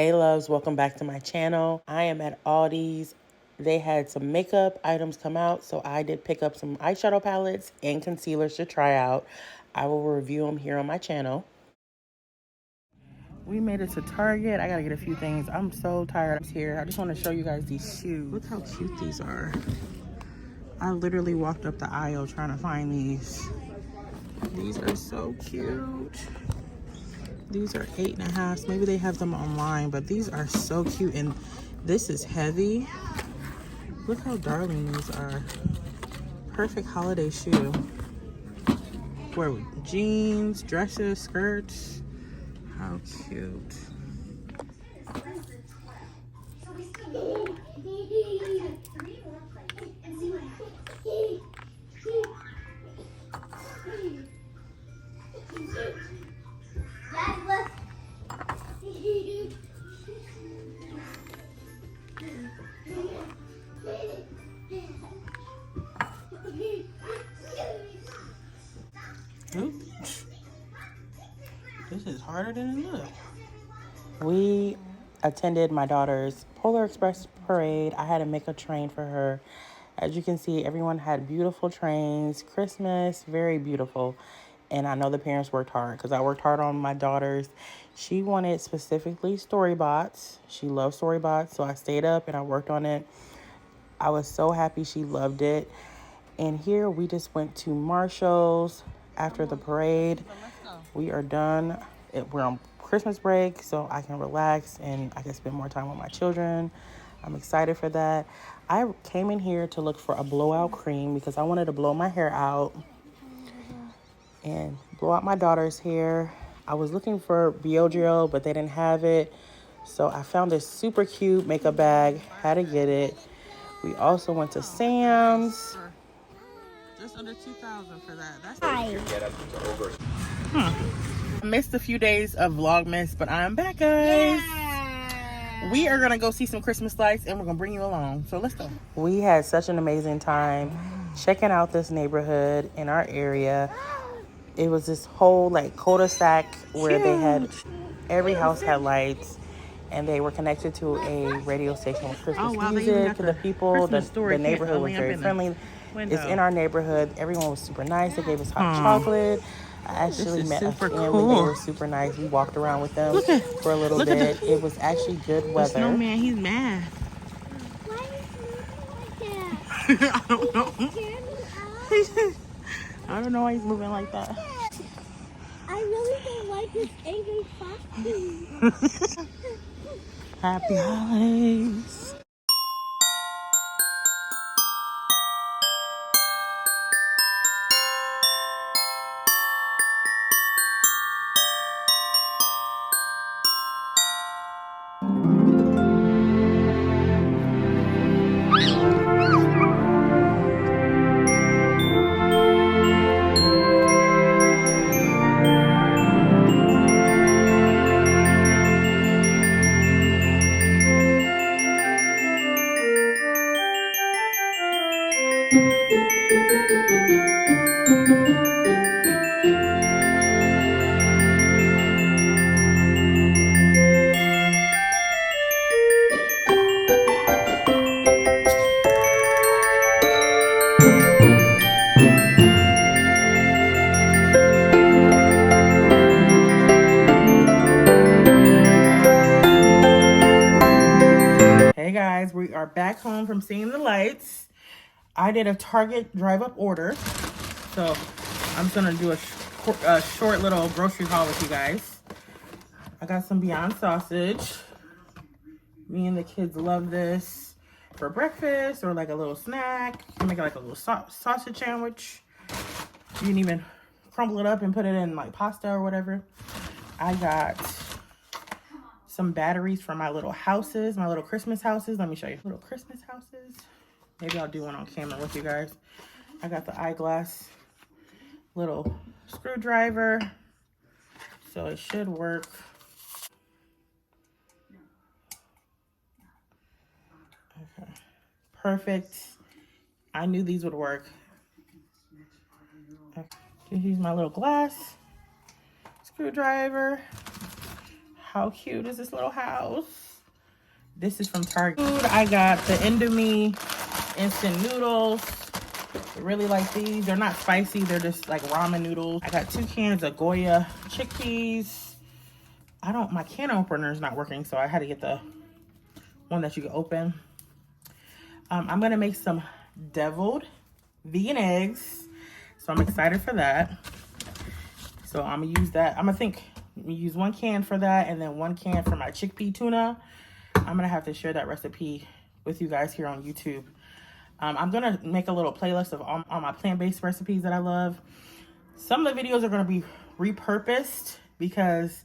Hey loves, welcome back to my channel. I am at Aldi's. They had some makeup items come out, so I did pick up some eyeshadow palettes and concealers to try out. I will review them here on my channel. We made it to Target. I gotta get a few things. I'm so tired of here. I just want to show you guys these shoes. Look how cute these are. I literally walked up the aisle trying to find these. These are so cute. These are 8.5. Maybe they have them online, but these are so cute. And this is heavy. Look how darling these are. Perfect holiday shoe. Wear with jeans, dresses, skirts. How cute. Oops. This is harder than it looks. We attended my daughter's Polar Express parade. I had to make a train for her. As you can see, everyone had beautiful trains. Christmas, very beautiful. And I know the parents worked hard because I worked hard on my daughter's. She wanted specifically Storybots. She loved Storybots, so I stayed up and I worked on it. I was so happy she loved it. And here we just went to Marshall's after the parade. We are done. We're on Christmas break, so I can relax and I can spend more time with my children. I'm excited for that. I came in here to look for a blowout cream because I wanted to blow my hair out and blow out my daughter's hair. I was looking for Biogel, but they didn't have it. So I found this super cute makeup bag, had to get it. We also went to Sam's. Just under $2,000 for that. That's I missed a few days of Vlogmas, but I'm back, guys. Yeah. We are gonna go see some Christmas lights and we're gonna bring you along. So let's go. We had such an amazing time checking out this neighborhood in our area. It was this whole like cul-de-sac where they had every house had lights. And they were connected to a radio station with Christmas music. The people, the neighborhood was very friendly. It's in our neighborhood. Everyone was super nice. They gave us hot chocolate. I actually met a family. Cool. They were super nice. We walked around with them for a little bit. It was actually good weather. The snowman, he's mad. Why is he moving like that? I don't know. I don't know why he's moving like that. I really don't like this angry costume. Happy holidays. Hey guys, we are back home from seeing the lights. I did a Target drive-up order, so I'm just gonna do a short little grocery haul with you guys. I got some Beyond sausage. Me and the kids love this for breakfast or like a little snack. You can make it like a little sausage sandwich. You can even crumble it up and put it in like pasta or whatever. I got some batteries for my little houses, my little Christmas houses. Let me show you. Little Christmas houses. Maybe I'll do one on camera with you guys. I got the eyeglass little screwdriver. So it should work. Okay. Perfect. I knew these would work. Okay. Just use my little glass screwdriver. How cute is this little house? This is from Target. Food, I got the Indomie instant noodles. I really like these. They're not spicy. They're just like ramen noodles. I got 2 cans of Goya chickpeas. My can opener is not working, so I had to get the one that you can open. I'm gonna make some deviled vegan eggs, so I'm excited for that. So I'm gonna use that. I'm gonna use 1 can for that, and then 1 can for my chickpea tuna. I'm gonna have to share that recipe with you guys here on YouTube. I'm gonna make a little playlist of all my plant-based recipes that I love. Some of the videos are gonna be repurposed because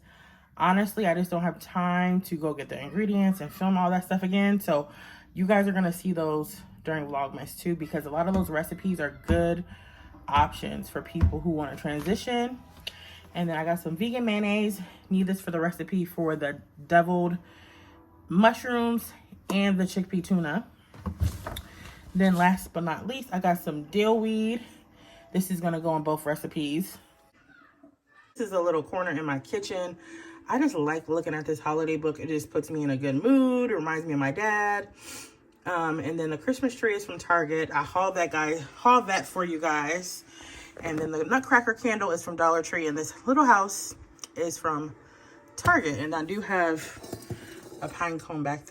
honestly, I just don't have time to go get the ingredients and film all that stuff again. So you guys are gonna see those during Vlogmas too, because a lot of those recipes are good options for people who want to transition. And then I got some vegan mayonnaise. Need this for the recipe for the deviled mushrooms and the chickpea tuna. Then last but not least, I got some dill weed. This is gonna go in both recipes. This is a little corner in my kitchen. I just like looking at this holiday book. It just puts me in a good mood. It reminds me of my dad. And then the Christmas tree is from Target. I hauled that for you guys. And then the Nutcracker candle is from Dollar Tree. And this little house is from Target. And I do have a pine cone back there.